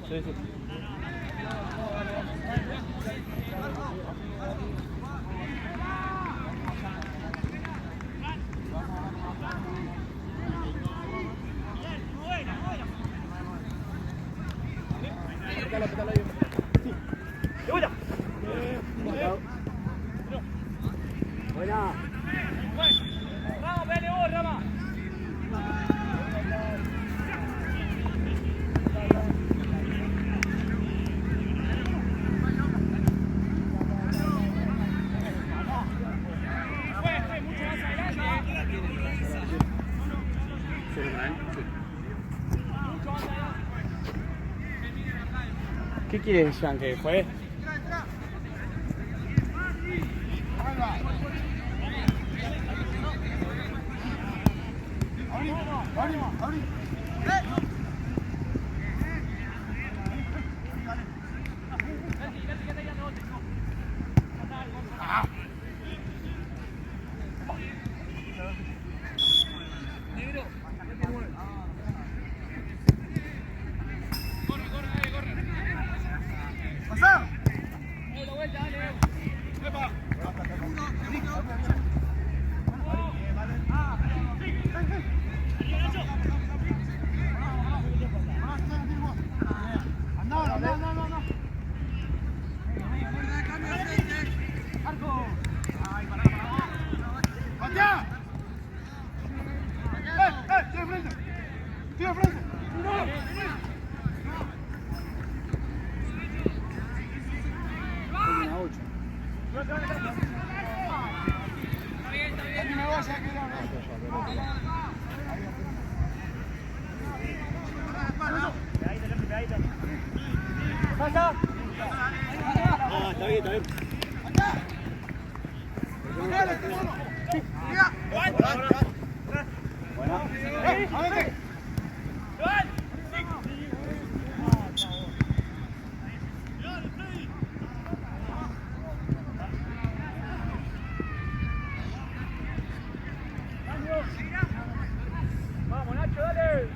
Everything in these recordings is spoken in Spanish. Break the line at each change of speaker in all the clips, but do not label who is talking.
Sí, sí.
Buena.
Vamos, vele vos, Rama.
¿Qué quiere Jean que juegue?
Vamos, Nacho, dale.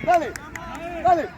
Dale, dale.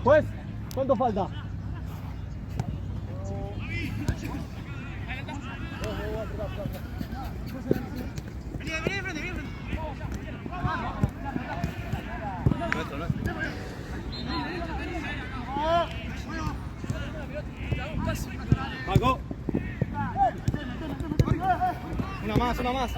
Juez, ¿cuánto falta?
Paco. Una más, una más.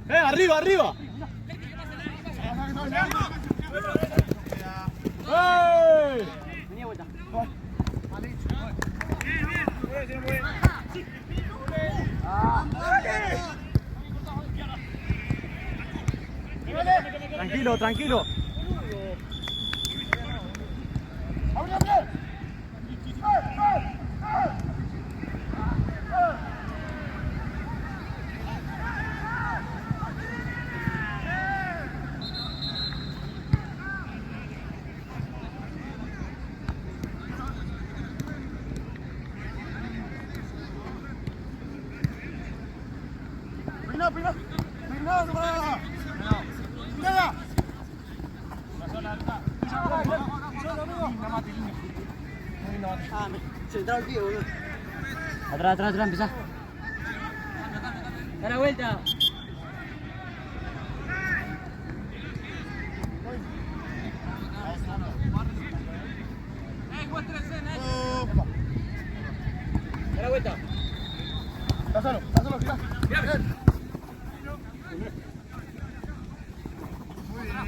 Arriba, arriba. ¡Hey! Tranquilo, tranquilo.
Central tío, boludo.
Atrás, atrás, atrás, empezá. Da la vuelta. Da la vuelta.
Pásalo, gira. Muy bien,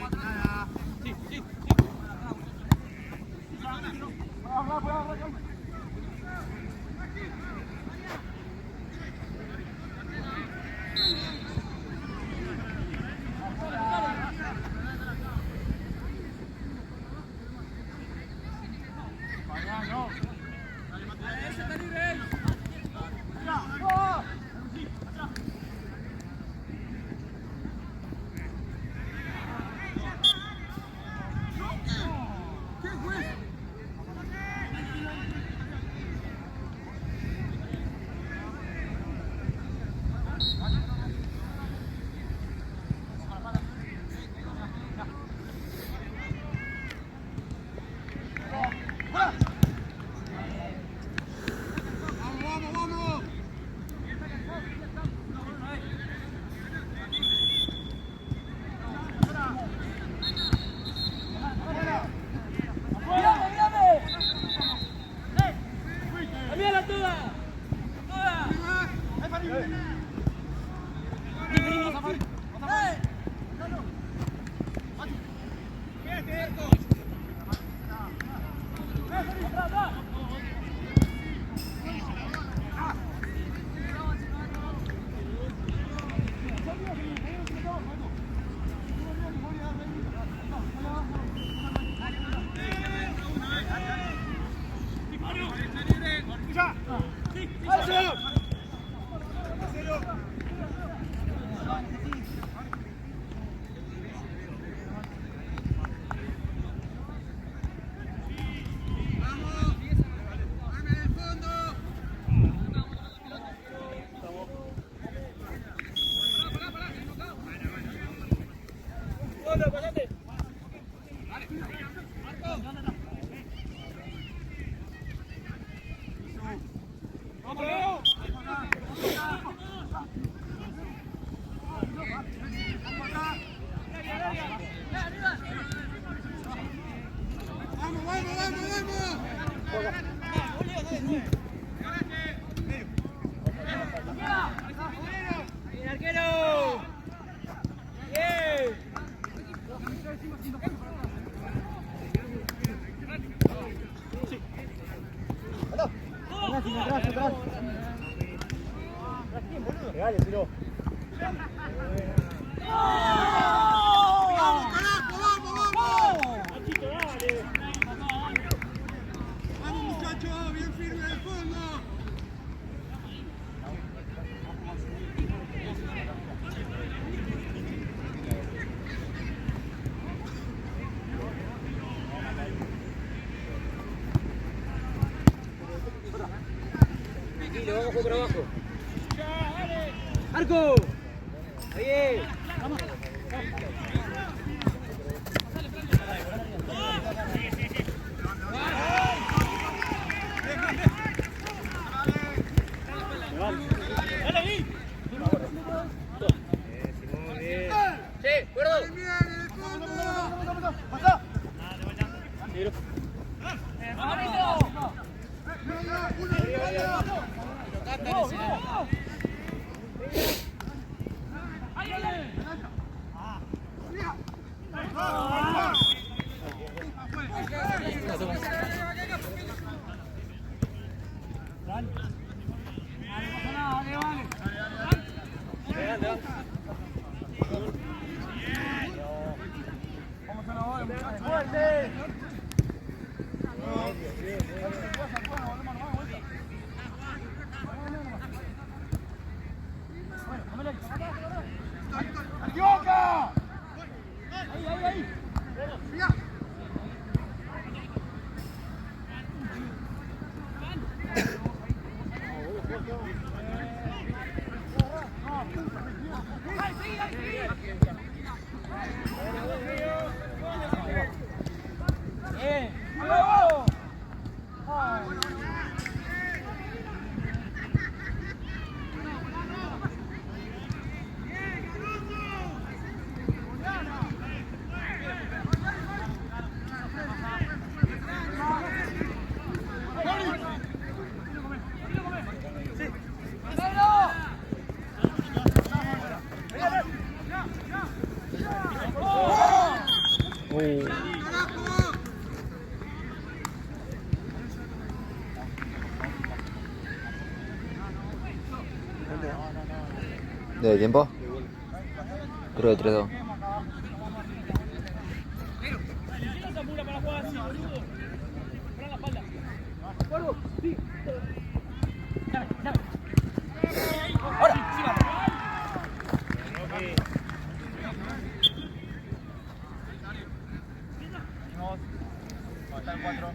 nada.
Tranquilo, vamos por abajo. ¡Arco! Ahí. Vamos. Sí, gordo.
¡Pasa! ¡Equivoca! Ahí.
¿De tiempo? Creo que 3-2.
¿Quién se apura para jugar así, boludo? Para la espalda.
Gordo, sí. Dame.
Ahora, sí, vamos.
Faltan 4.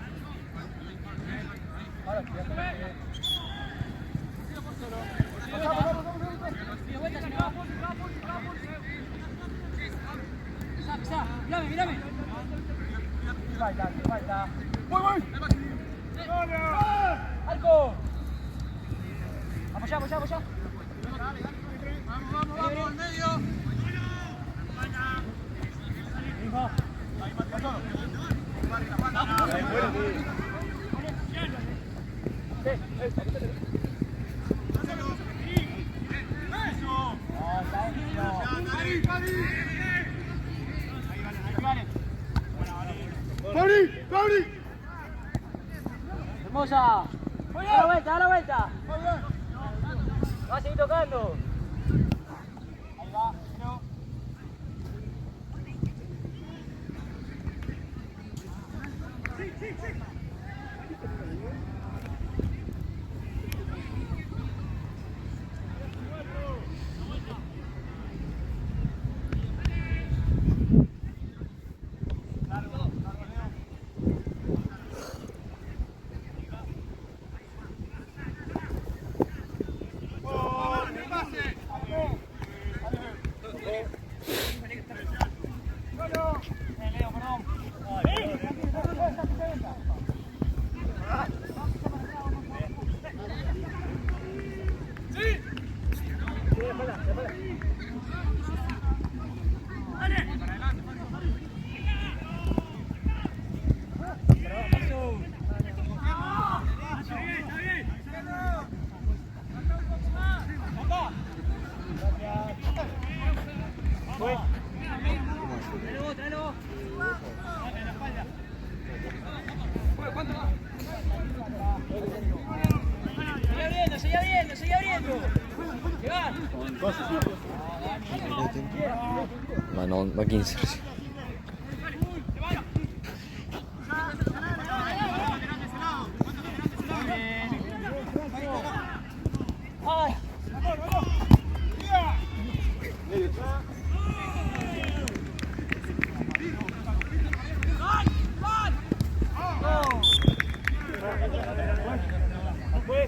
Mírame.
Falta. ¡Voy!
¡Arco!
Apoyá.
Vamos, al medio. ¡Pabli!
Hermosa. Da la vuelta. Va a seguir tocando.
Ahí va, creo.
Sigue abriendo. Llegar.
Va 15.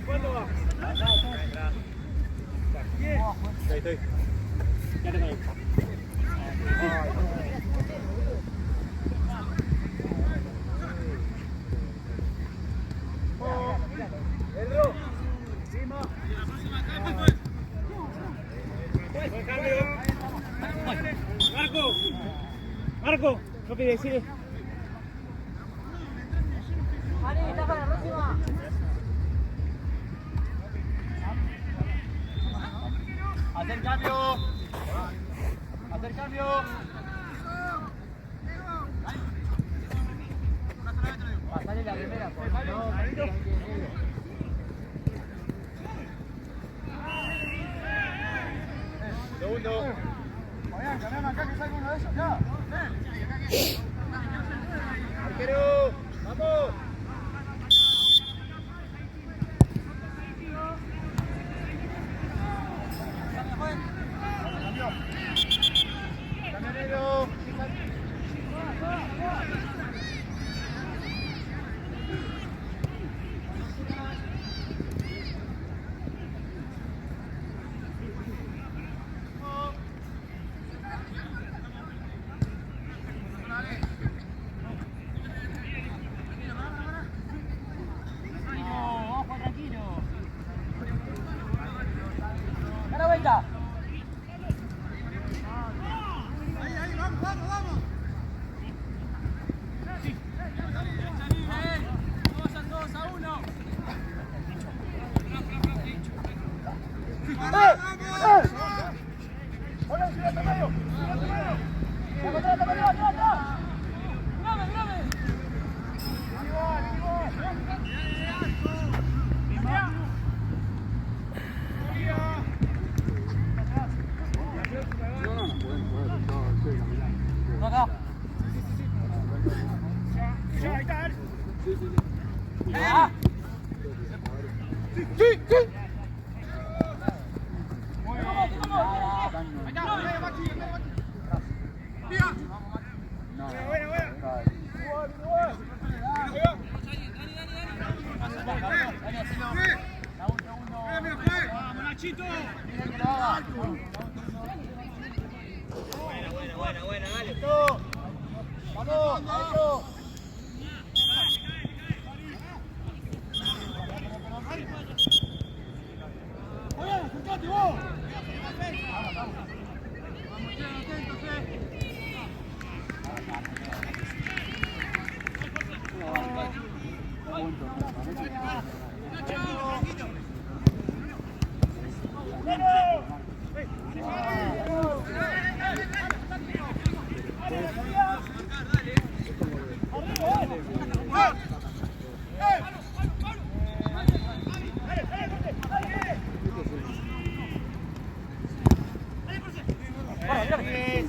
¿Cuándo va?
Estoy.
Quédate con él. Marco, no pide decir.
Ani, está para la próxima.
Hacer cambio. Hacer cambio.
Pasale la primera, por favor.
Segundo.
Oigan, cambiame acá que salga uno de esos, ya.
Arquero. Vamos. Camionero.
Da la vuelta.
Ahí, vamos, vamos, vamos.
Vamos, vamos.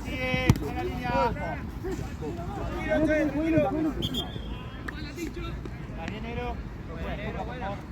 Sigue, con la línea. Bien, negro. Por favor.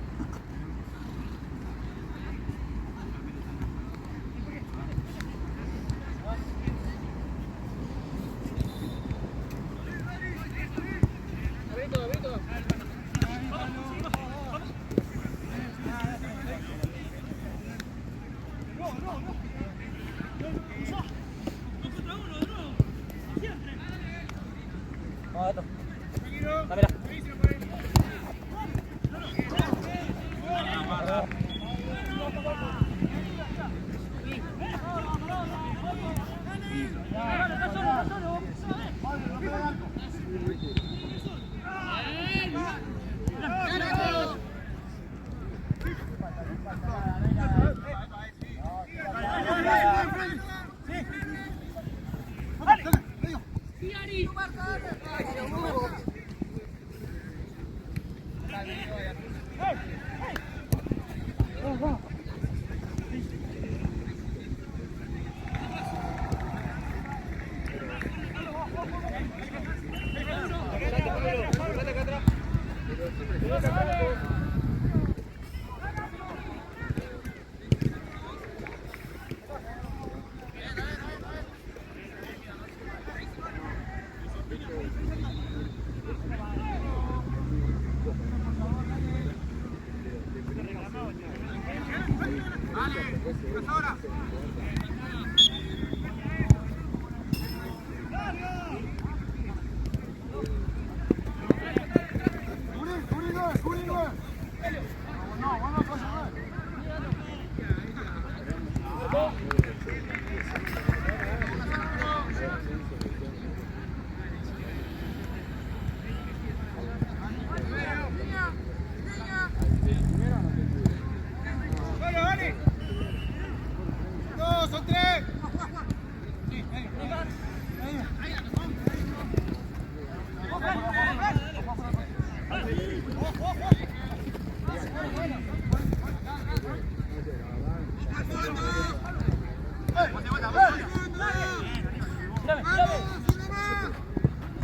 Dos, son tres.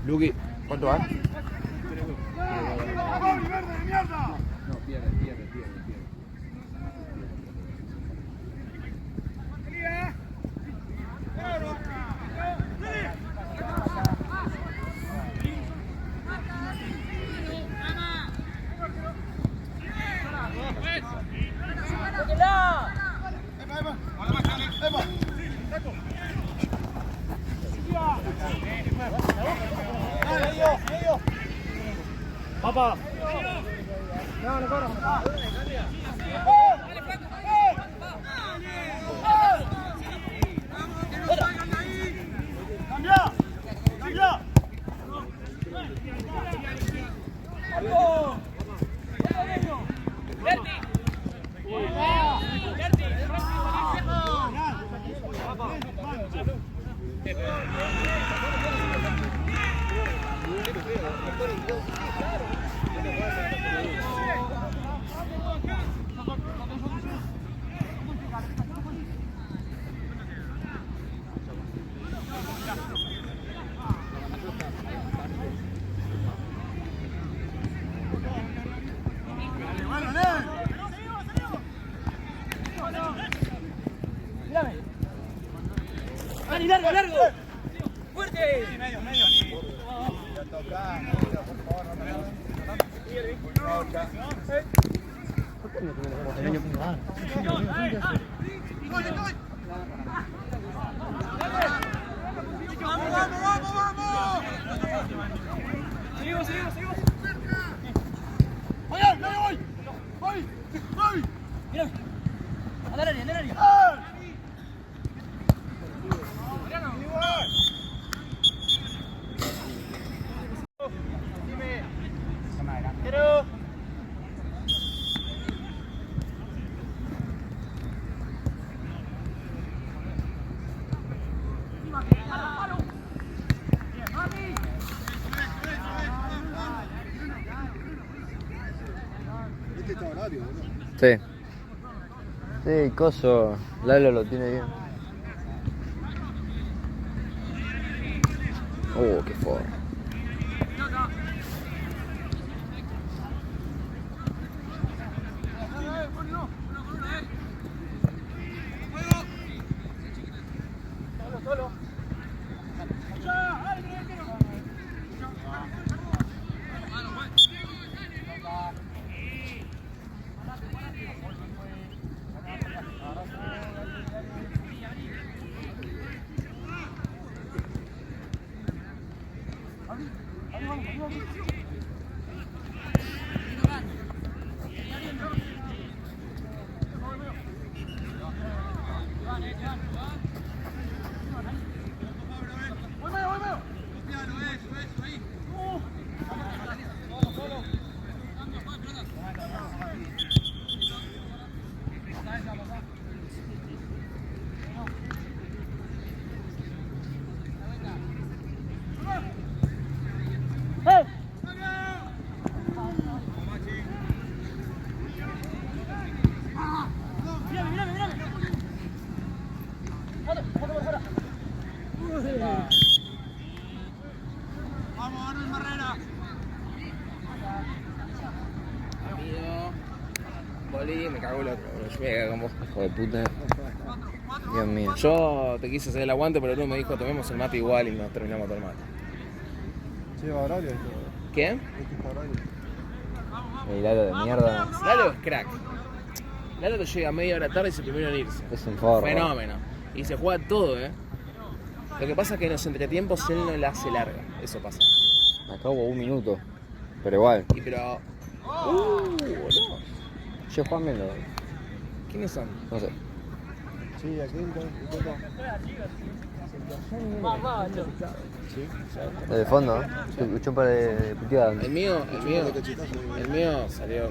Luqui, ¿cuánto va?
¡Vamos, verde de mierda!
Papá.
¡Cambia! ¡Cambia!
¡Dani, largo, largo! ¡Fuerte!
¡Vamos, vamos, vamos, vamos!
Seguimos, seguimos, seguimos.
¡Voy! ¡Voy! ¡Voy!
Mira. Anda al área, anda al área.
Pero.
Este está horario, ¿no?
Sí. Sí, coso. Lalo lo tiene bien. Qué forma.
¡Vamos, Arnold Barrera!
Volví, me cago el otro, bro. Yo voy a cagar con vos.
Hijo de puta. Dios mío.
Yo te quise hacer el aguante, pero luego me dijo tomemos el mate igual y nos terminamos todo el mate.
Lleva horario esto.
¿Qué?
Este es horario.
El Lalo de mierda.
Lalo es crack. Lalo te llega media hora tarde y es el primero en irse.
Es un forro.
Fenómeno. Y se juega todo, Lo que pasa es que en los entretiempos él no la hace larga. Eso pasa.
Acá hubo 1 minuto. Pero igual.
Y pero... boludo.
Yo Juan bien lo...
¿Quiénes son?
No sé.
Sí, aquí intento.
El de fondo, ¿no? Escuchó un par de puteadas.
El mío salió...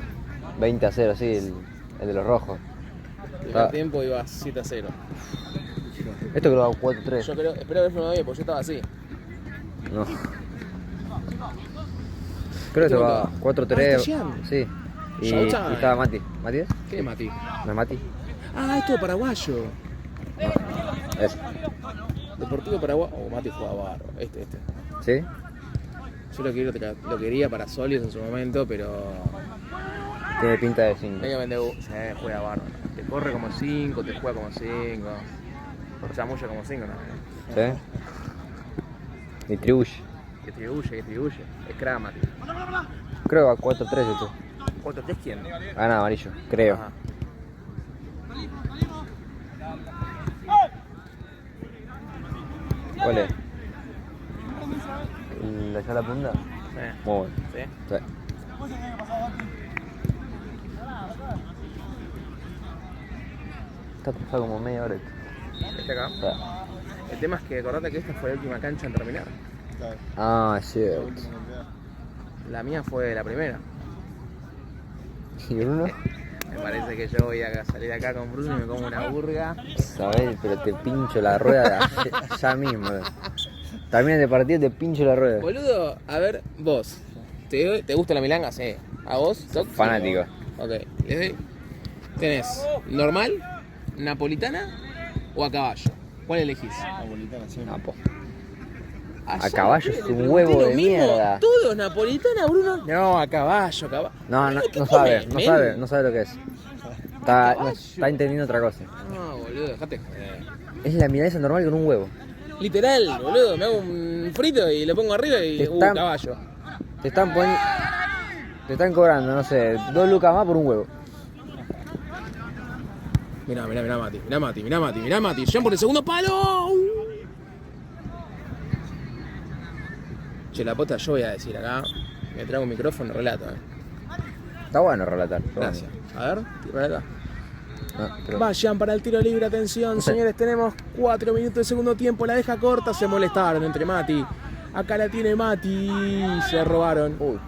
20-0, sí, el de los rojos.
El primer tiempo iba 7-0.
Esto creo que va 4-3.
Yo creo, espero haberlo no bien, porque yo estaba así.
No. Creo que se va
Ah,
4-3.
está Jean.
Sí. Y
Showtime.
estaba Mati. ¿Mati es?
¿Quién es Mati?
¿No es Mati?
Ah, esto es paraguayo.
Es.
Deportivo Paraguay. Oh, Mati juega barro. Este.
¿Sí?
Yo lo quería para Solios en su momento, pero.
Tiene pinta de 5.
Se juega barro. Te corre como 5, te juega como 5. Chamulla como 5, ¿no?
¿Sí? Distribuye.
Distribuye. Es crack, Mati.
Creo que va 4-3 esto.
¿4-3 quién?
Gana amarillo, creo.
Ajá.
¿Cuál es? ¿La sala punta? Muy bueno.
¿Sí?
Sí. Está pasado como media hora esto.
¿Este acá?
Sí.
El tema es que acordate que esta fue la última cancha en terminar.
Claro.
Ah, es cierto.
La mía fue la primera.
¿Y Bruno?
Me parece que yo voy a salir acá con Bruno y me como una burga.
Sabés, pero te pincho la rueda ya mismo. También de partido te pincho la rueda.
Boludo, a ver, vos. ¿Te gusta la milanga? Sí. ¿A vos? ¿Sos?
Fanático.
Ok. Les doy. Tenés normal, napolitana o a caballo. ¿Cuál elegís?
Napolitana siempre.
Napo.
Allá,
A caballo
¿qué?
es
Le
un
pregunté
huevo
lo
de
mismo.
mierda.
¿Todos napolitana, Bruno? No, a caballo,
No,
¿Qué
no
comes,
sabe,
men?
no sabe lo que es. Está entendiendo otra cosa.
No, boludo, dejate joder.
Es la milanesa normal con un huevo.
Literal, boludo, me hago un frito y lo pongo arriba y caballo.
Te están poniendo. Te están cobrando, no sé, 2 lucas más por un huevo.
Mirá, Mati. Jean por el segundo palo. Che, la posta yo voy a decir acá. Me traigo un micrófono, relato,
Está bueno relatar. está bueno.
Gracias. A ver, relata.
No, pero-
Vayan para el tiro libre, atención, señores, tenemos 4 minutos de segundo tiempo, la deja corta, se molestaron entre Mati. Acá la tiene Mati, se robaron.
Uy.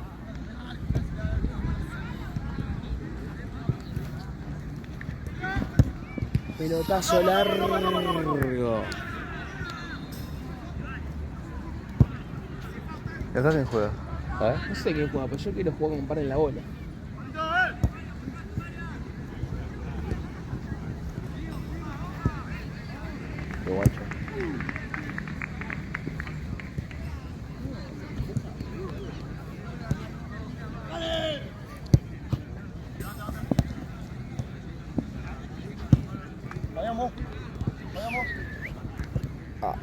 Pelotazo largo.
¿Y acá quién juega? ¿Sabes?
No sé quién juega, pero yo quiero jugar con un par en la bola.
Qué guacho.
Vayamos.
Ah.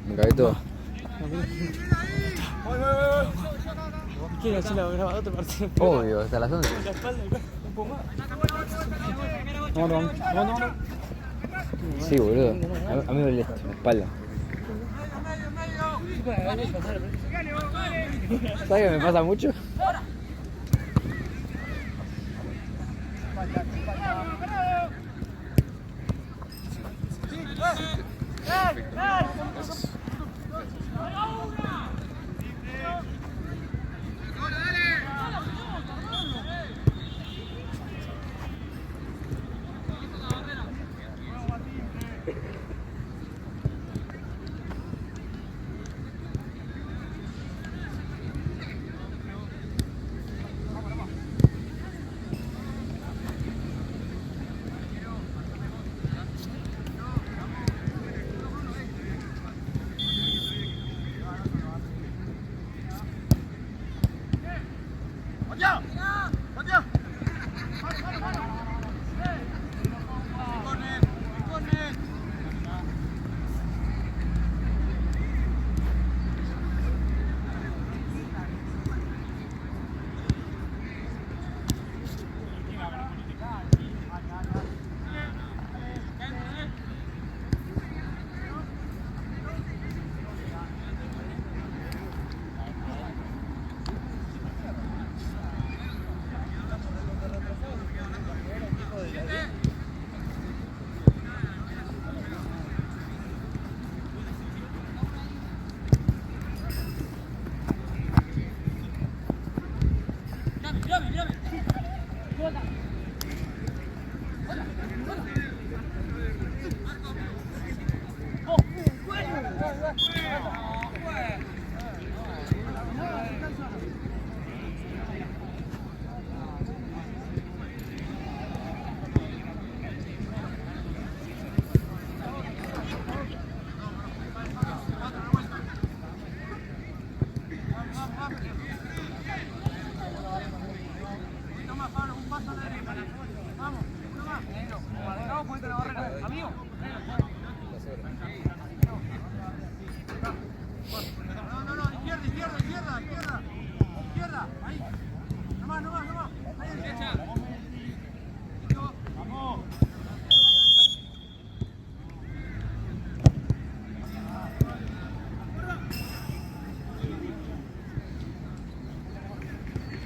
¿Me caí todo?
Quiero hacer la grabada otro partido.
Obvio, hasta las 11.
La espalda acá, un poco más.
Sí, boludo. A mí me duele la espalda. ¿Sabes que me pasa mucho?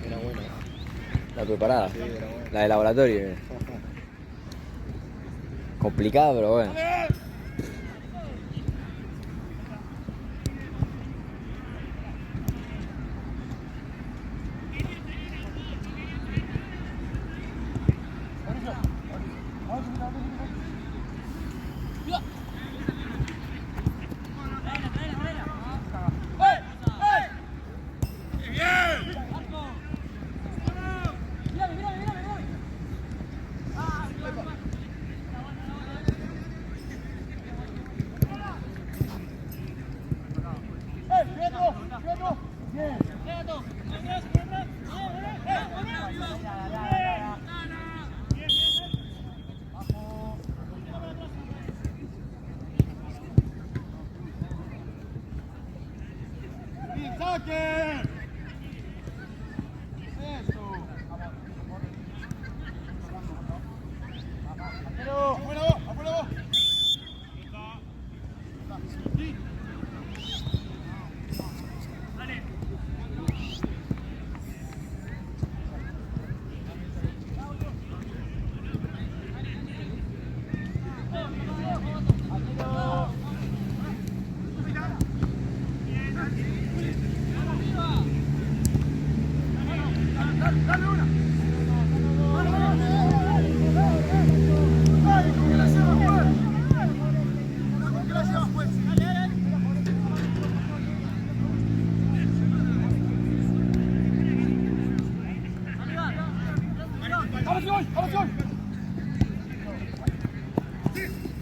Era buena.
La preparada.
Sí, era buena.
La de laboratorio. Complicada, pero bueno.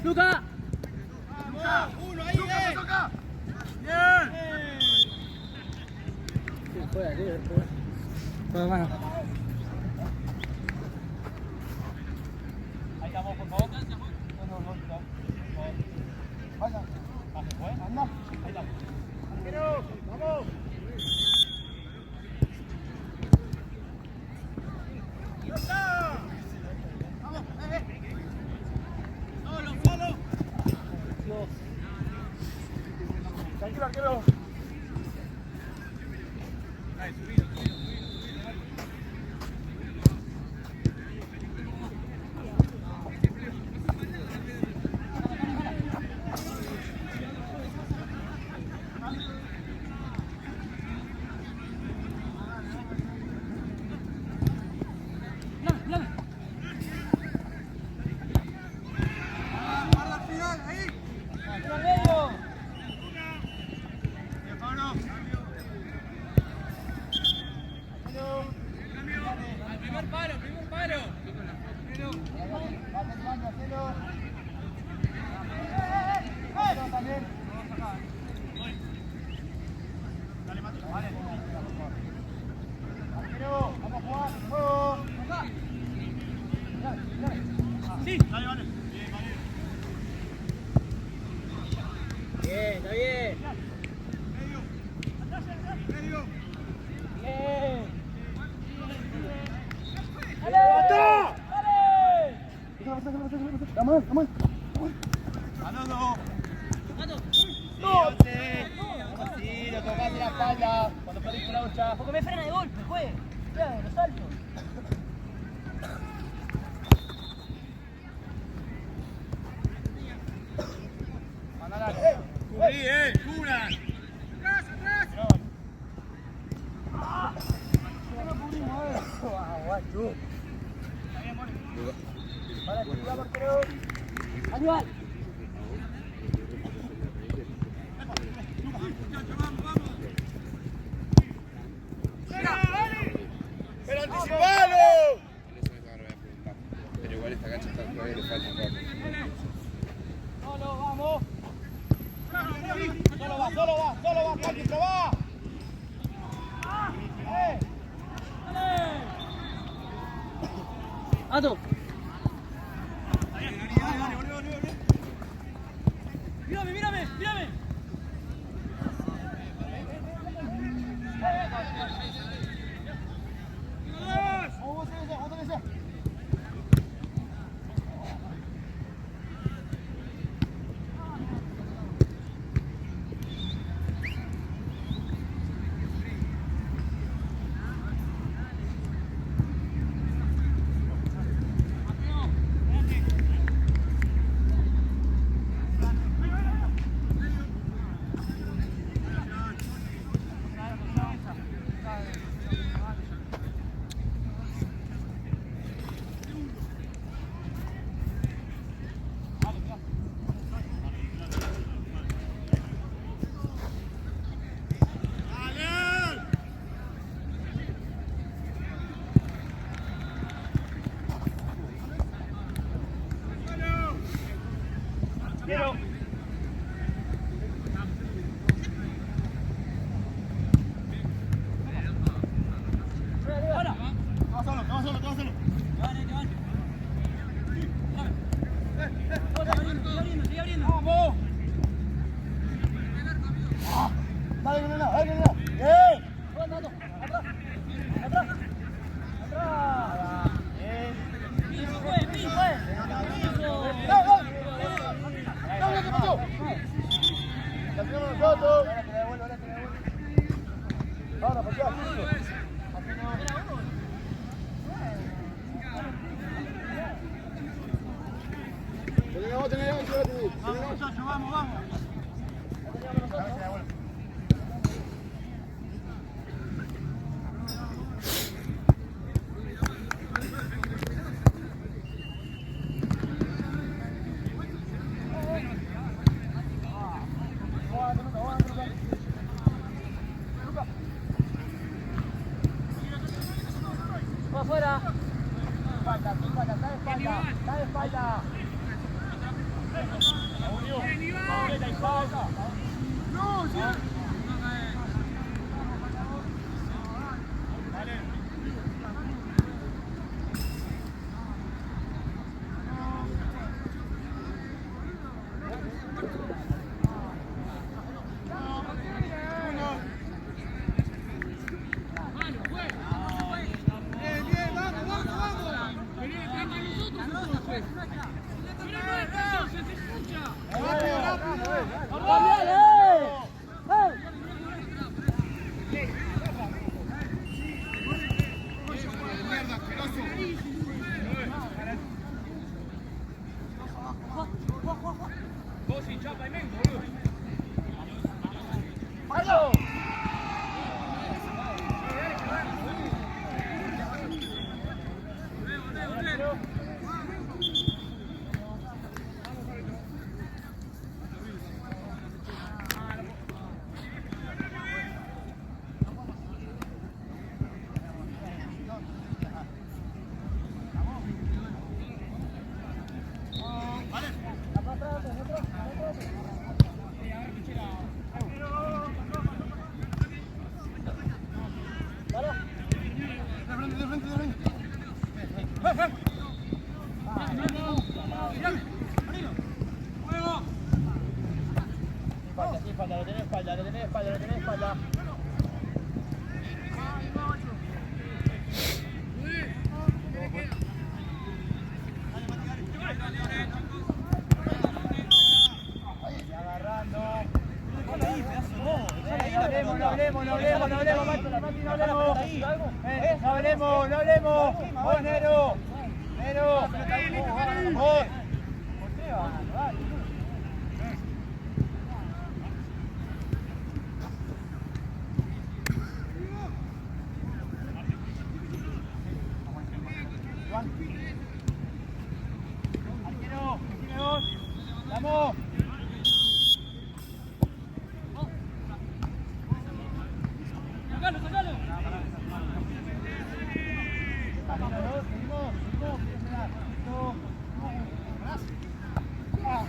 ¡Luca!
¡Uno ahí, toca! ¡Bien!
Pues bueno.
Ahí estamos, por favor.
Vaya. Anda.
Ahí estamos.
Arquero, vamos. Tranquilo, arquero.
Porque me frena de golpe, juez. Mira, los saltos.
¡Cubran! ¡Atrás, atrás!
Aníbal.
¡Pero anticipalo!
Pero igual esta cancha está todavía le falta un rato.
Solo, vamos. Solo va, Paquito, va.
Ato. Mírame. Afuera. Está de espalda. ¡Hey!
Espalda, lo tenés espalda, lo tenés espalda, lo tenés espalda. Agarrando. No hablemos. Vos, Nero. Vos. ¡Vamos!
¡Sacalo!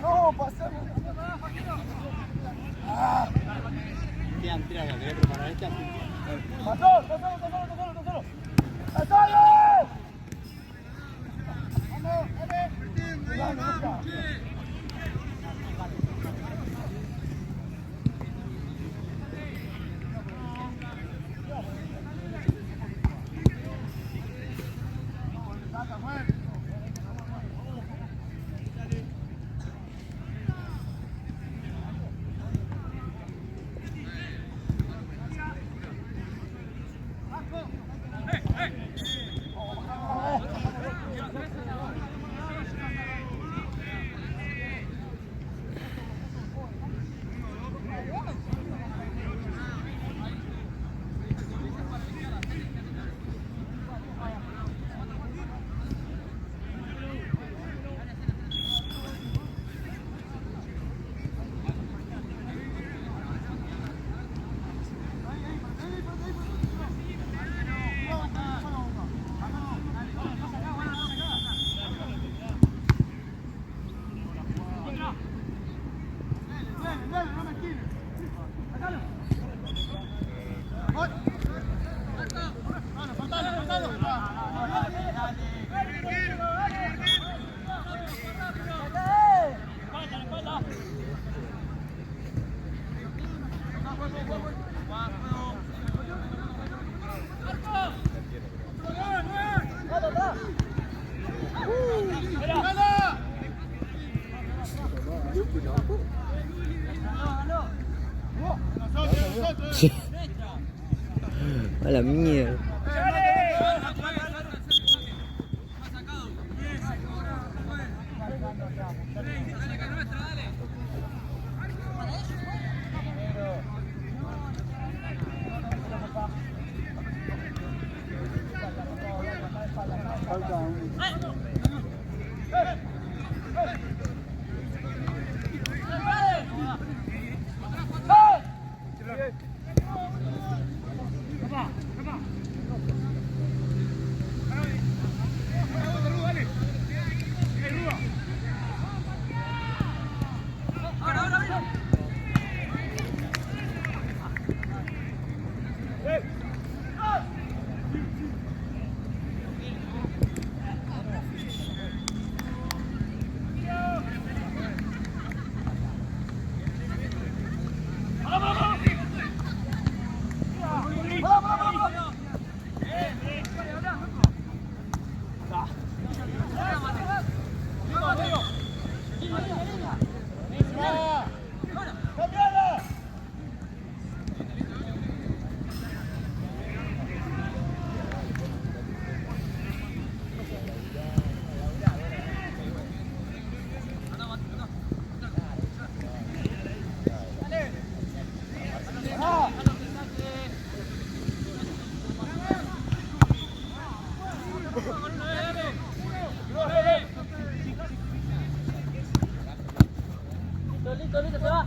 No, pasamos.
Tira, ¿querés preparar esta?
¡Pasalo! ¡Vamos!
A la mierda.
Listo, se va.